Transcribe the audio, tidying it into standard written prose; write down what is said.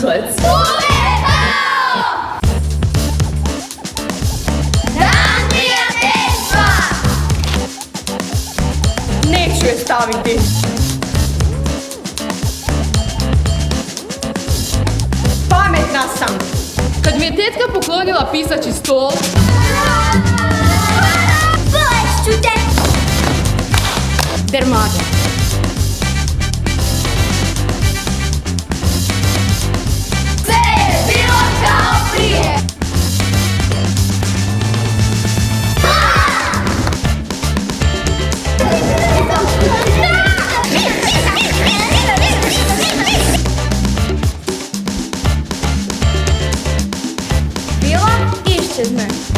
klec. Dan prijateljstva! Neću je staviti. Pametna sam. Kad mi je tetka poklonila pisaći stol, Bolešću te! dermata. Sve je bilo kao prije! Bilo iščezne.